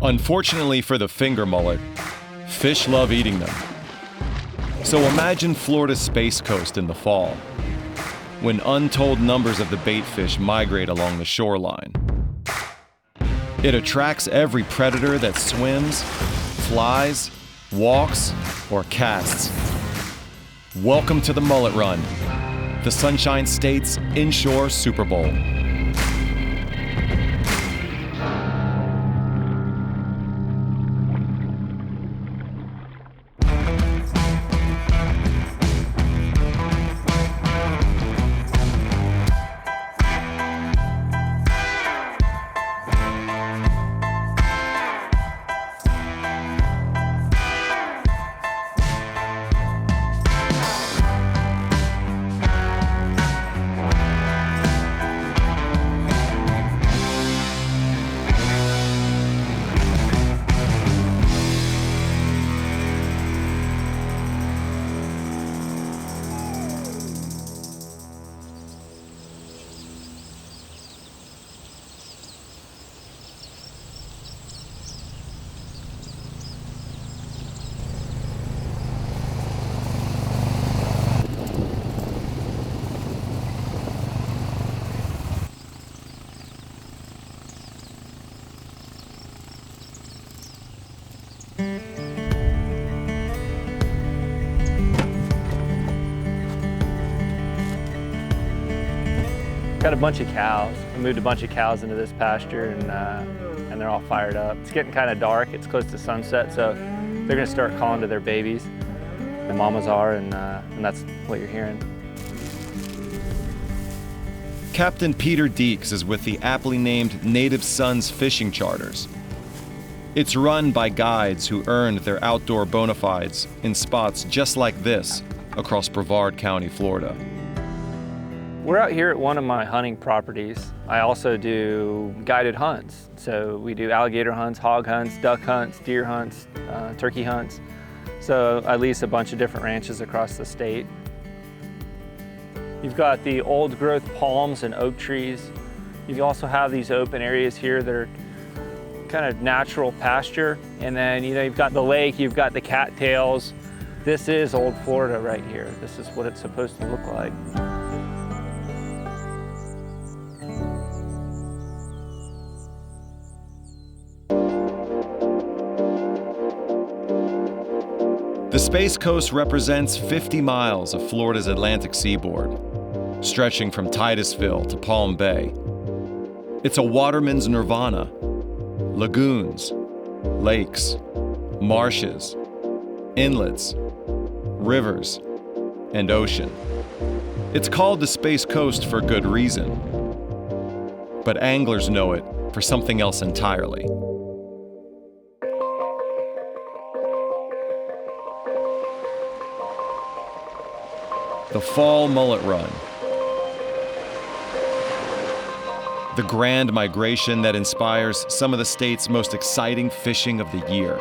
Unfortunately for the finger mullet, fish love eating them. So imagine Florida's Space Coast in the fall, when untold numbers of the bait fish migrate along the shoreline. It attracts every predator that swims, flies, walks, or casts. Welcome to the Mullet Run, the Sunshine State's Inshore Super Bowl. Got a bunch of cows. We moved a bunch of cows into this pasture and they're all fired up. It's getting kind of dark. It's close to sunset, so they're gonna start calling to their babies. The mamas are, and that's what you're hearing. Captain Peter Deeks is with the aptly named Native Sons Fishing Charters. It's run by guides who earned their outdoor bona fides in spots just like this across Brevard County, Florida. We're out here at one of my hunting properties. I also do guided hunts. So we do alligator hunts, hog hunts, duck hunts, deer hunts, turkey hunts. So I lease a bunch of different ranches across the state. You've got the old growth palms and oak trees. You also have these open areas here that are kind of natural pasture. And then you've got the lake, you've got the cattails. This is old Florida right here. This is what it's supposed to look like. The Space Coast represents 50 miles of Florida's Atlantic seaboard, stretching from Titusville to Palm Bay. It's a waterman's nirvana. Lagoons, lakes, marshes, inlets, rivers, and ocean. It's called the Space Coast for good reason, but anglers know it for something else entirely. The Fall Mullet Run. The grand migration that inspires some of the state's most exciting fishing of the year.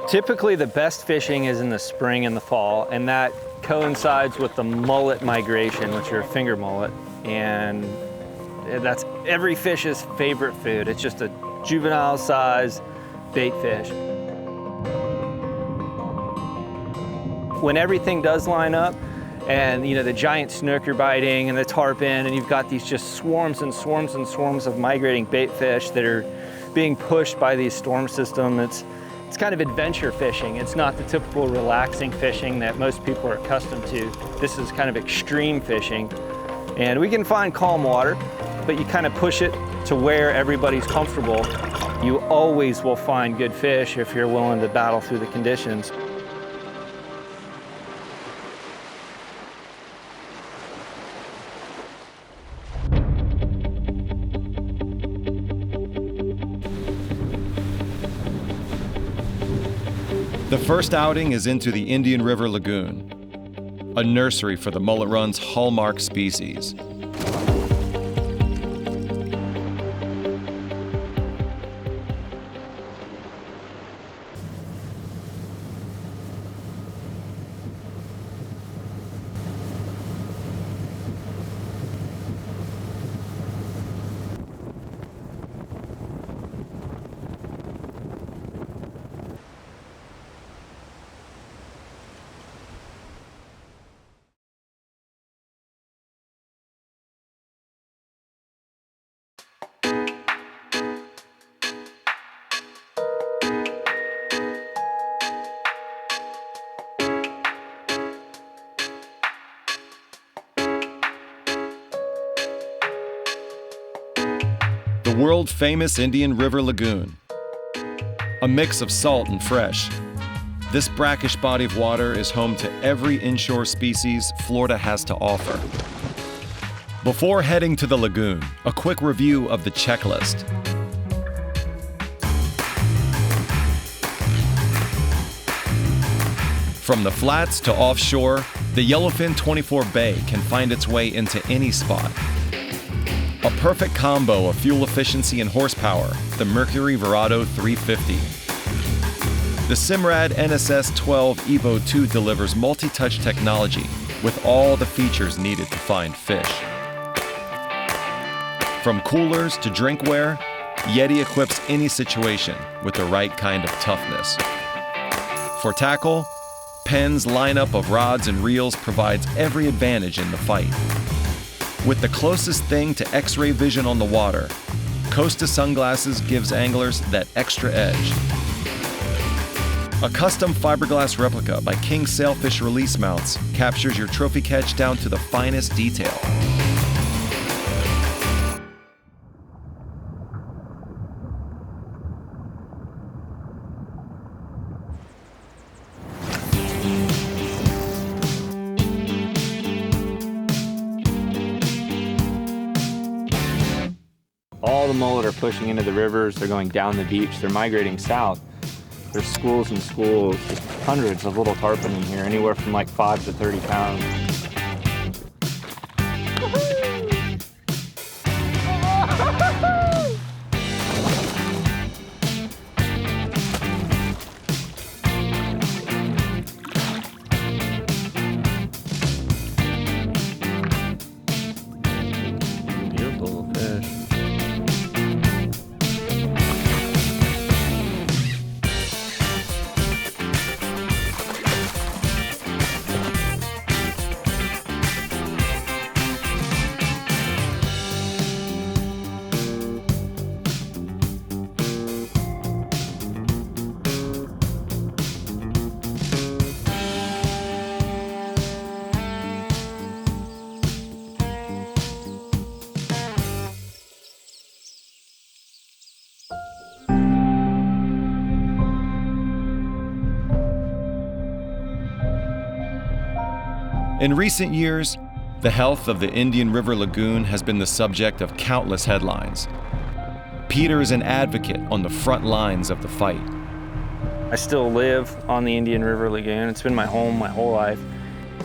Typically the best fishing is in the spring and the fall, and that coincides with the mullet migration, which are finger mullet, and that's every fish's favorite food. It's just a juvenile size bait fish. When everything does line up, and the giant snook you're biting and the tarpon, and you've got these just swarms and swarms and swarms of migrating bait fish that are being pushed by these storm systems, it's kind of adventure fishing. It's not the typical relaxing fishing that most people are accustomed to. This is kind of extreme fishing. And we can find calm water, but you kind of push it to where everybody's comfortable. You always will find good fish if you're willing to battle through the conditions. The first outing is into the Indian River Lagoon, a nursery for the Mullet Run's hallmark species. the world-famous Indian River Lagoon. A mix of salt and fresh, this brackish body of water is home to every inshore species Florida has to offer. Before heading to the lagoon, a quick review of the checklist. From the flats to offshore, the Yellowfin 24 Bay can find its way into any spot. A perfect combo of fuel efficiency and horsepower, the Mercury Verado 350. The Simrad NSS 12 Evo 2 delivers multi-touch technology with all the features needed to find fish. From coolers to drinkware, Yeti equips any situation with the right kind of toughness. For tackle, Penn's lineup of rods and reels provides every advantage in the fight. With the closest thing to X-ray vision on the water, Costa sunglasses gives anglers that extra edge. A custom fiberglass replica by King Sailfish Release Mounts captures your trophy catch down to the finest detail. All the mullet are pushing into the rivers, they're going down the beach, they're migrating south. There's schools and schools, just hundreds of little tarpon in here, anywhere from like 5 to 30 pounds. Beautiful fish. In recent years, the health of the Indian River Lagoon has been the subject of countless headlines. Peter is an advocate on the front lines of the fight. I still live on the Indian River Lagoon. It's been my home my whole life.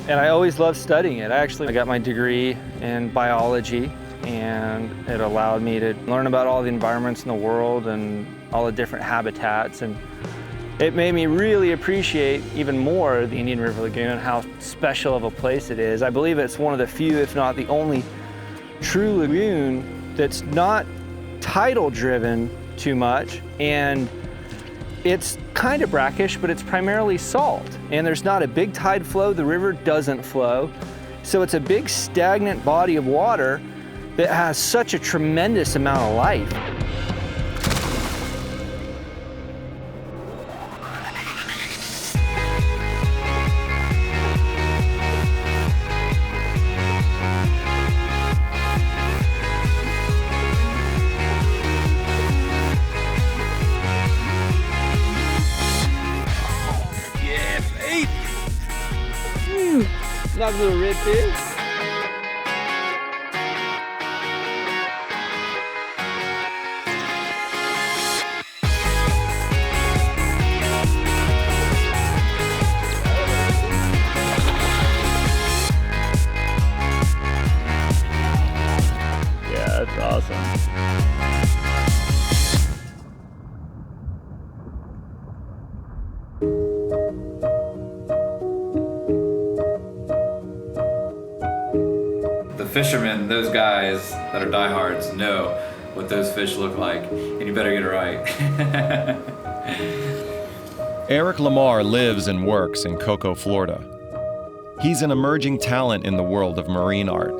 And I always loved studying it. I got my degree in biology, and it allowed me to learn about all the environments in the world and all the different habitats. And it made me really appreciate even more the Indian River Lagoon and how special of a place it is. I believe it's one of the few, if not the only, true lagoon that's not tidal driven too much. And it's kind of brackish, but it's primarily salt. And there's not a big tide flow, the river doesn't flow. So it's a big stagnant body of water that has such a tremendous amount of life. Nice little redfish. Yeah, that's awesome. Fishermen, those guys that are diehards, know what those fish look like, and you better get it right. Eric Lamar lives and works in Cocoa, Florida. He's an emerging talent in the world of marine art.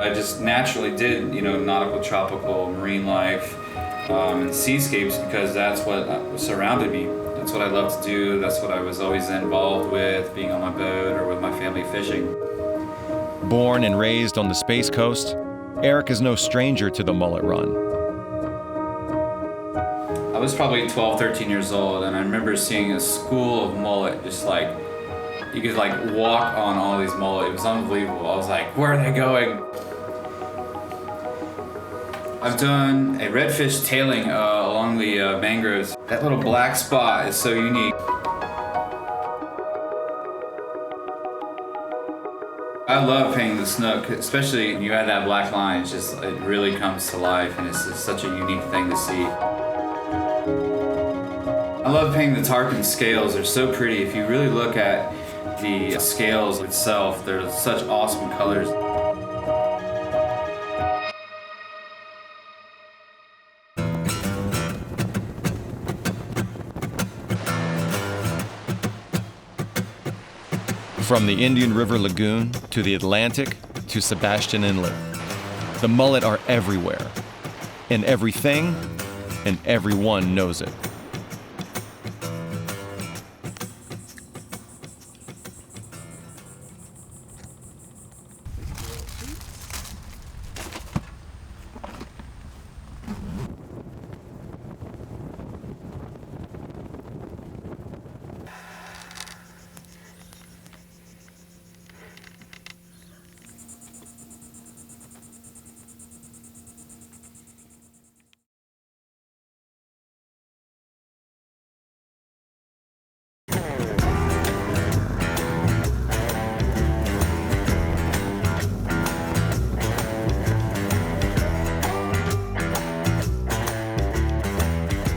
I just naturally did, nautical, tropical, marine life, and seascapes because that's what surrounded me. That's what I love to do. That's what I was always involved with, being on my boat or with my family fishing. Born and raised on the Space Coast, Eric is no stranger to the mullet run. I was probably 12, 13 years old, and I remember seeing a school of mullet, just like, you could like walk on all these mullet. It was unbelievable. I was like, where are they going? I've done a redfish tailing along the mangroves. That little black spot is so unique. I love painting the snook, especially when you add that black line. It really comes to life, and it's just such a unique thing to see. I love painting the tarpon scales. They're so pretty. If you really look at the scales itself, they're such awesome colors. From the Indian River Lagoon to the Atlantic to Sebastian Inlet, the mullet are everywhere, and everything and everyone knows it.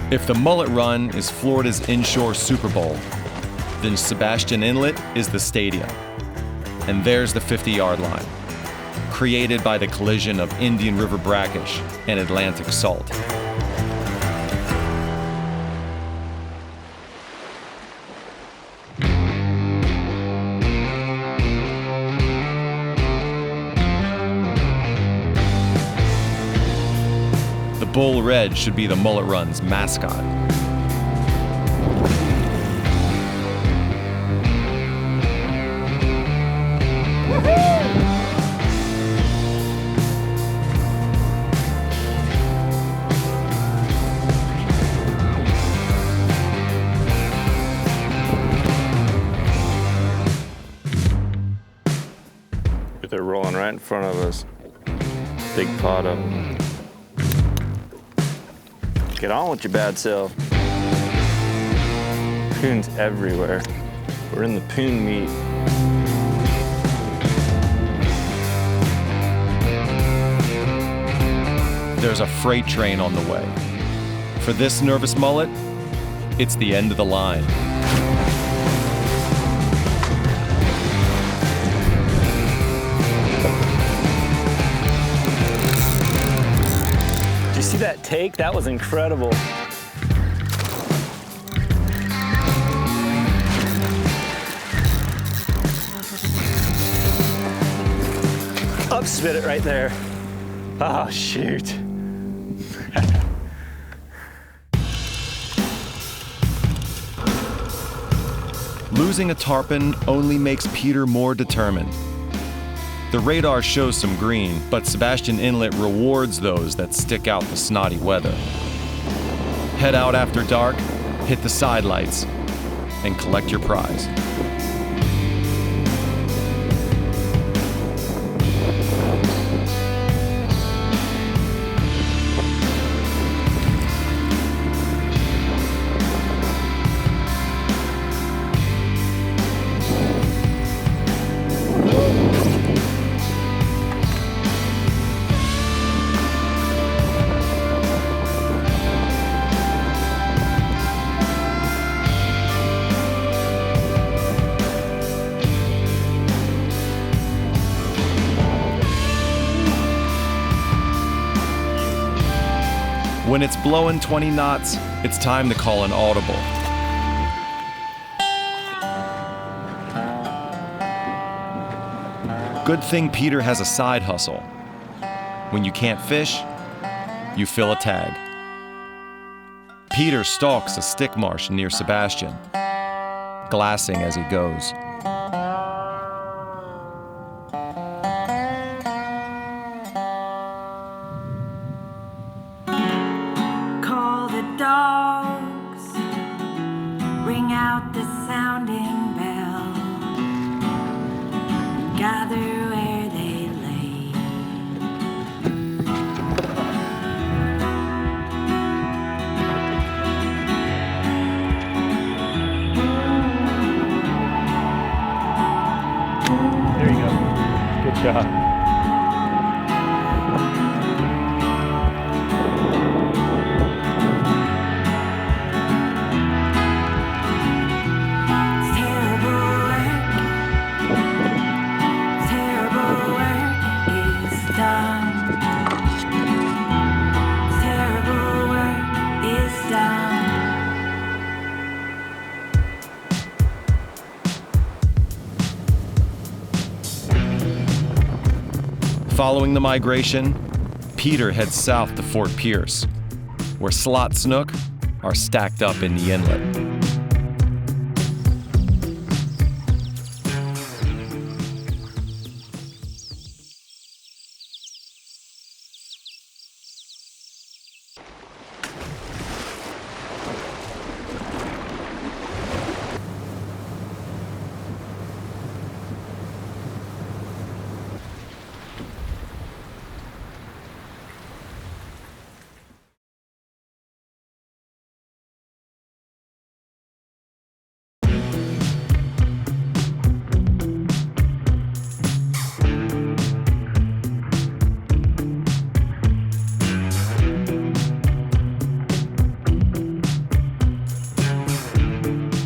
If the mullet run is Florida's Inshore Super Bowl, then Sebastian Inlet is the stadium. And there's the 50-yard line, created by the collision of Indian River brackish and Atlantic salt. The bull red should be the mullet run's mascot. They're rolling right in front of us. Big pot of them. Get on with your bad self. Poons everywhere. We're in the poon meat. There's a freight train on the way. For this nervous mullet, it's the end of the line. See that take? That was incredible. Upspit it right there. Oh, shoot. Losing a tarpon only makes Peter more determined. The radar shows some green, but Sebastian Inlet rewards those that stick out the snotty weather. Head out after dark, hit the sidelights, and collect your prize. When it's blowing 20 knots, it's time to call an audible. Good thing Peter has a side hustle. When you can't fish, you fill a tag. Peter stalks a stick marsh near Sebastian, glassing as he goes. out the sounding bell, gather where they lay. There you go. Good job. Following the migration, Peter heads south to Fort Pierce, where slot snook are stacked up in the inlet.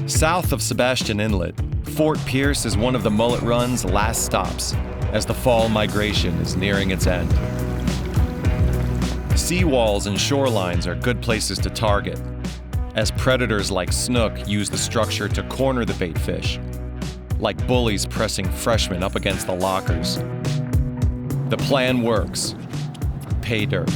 South of Sebastian Inlet, Fort Pierce is one of the mullet run's last stops as the fall migration is nearing its end. Seawalls and shorelines are good places to target, as predators like snook use the structure to corner the bait fish, like bullies pressing freshmen up against the lockers. The plan works. Pay dirt.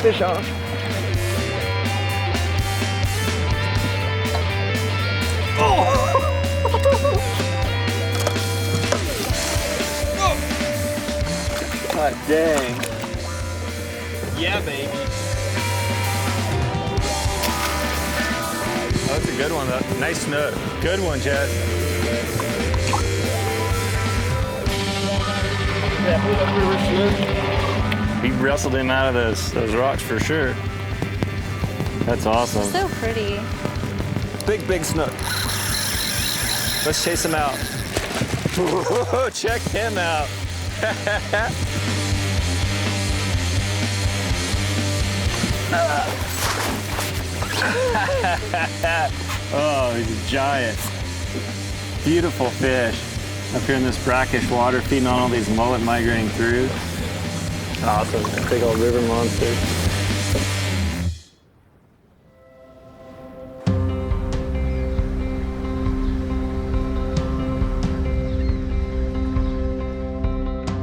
Fish on. God dang. Yeah, baby. Oh, that's a good one, though. Nice snook. Good one, Chad. He wrestled him out of those rocks for sure. That's awesome. So pretty. Big snook. Let's chase him out. Whoa, check him out. Oh, he's a giant. Beautiful fish. Up here in this brackish water, feeding on all these mullet migrating through. Awesome, big old river monster.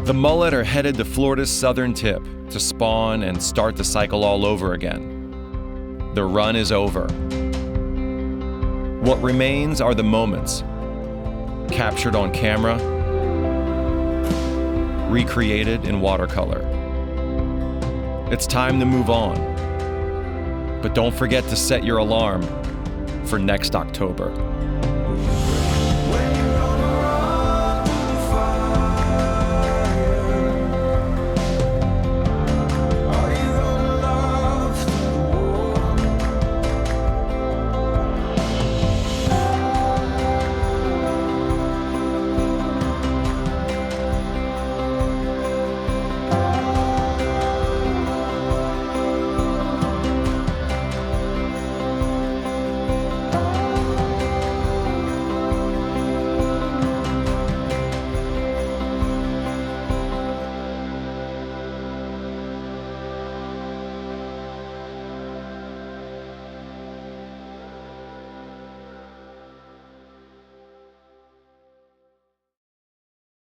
The mullet are headed to Florida's southern tip to spawn and start the cycle all over again. The run is over. What remains are the moments, captured on camera, recreated in watercolor. It's time to move on. But don't forget to set your alarm for next October.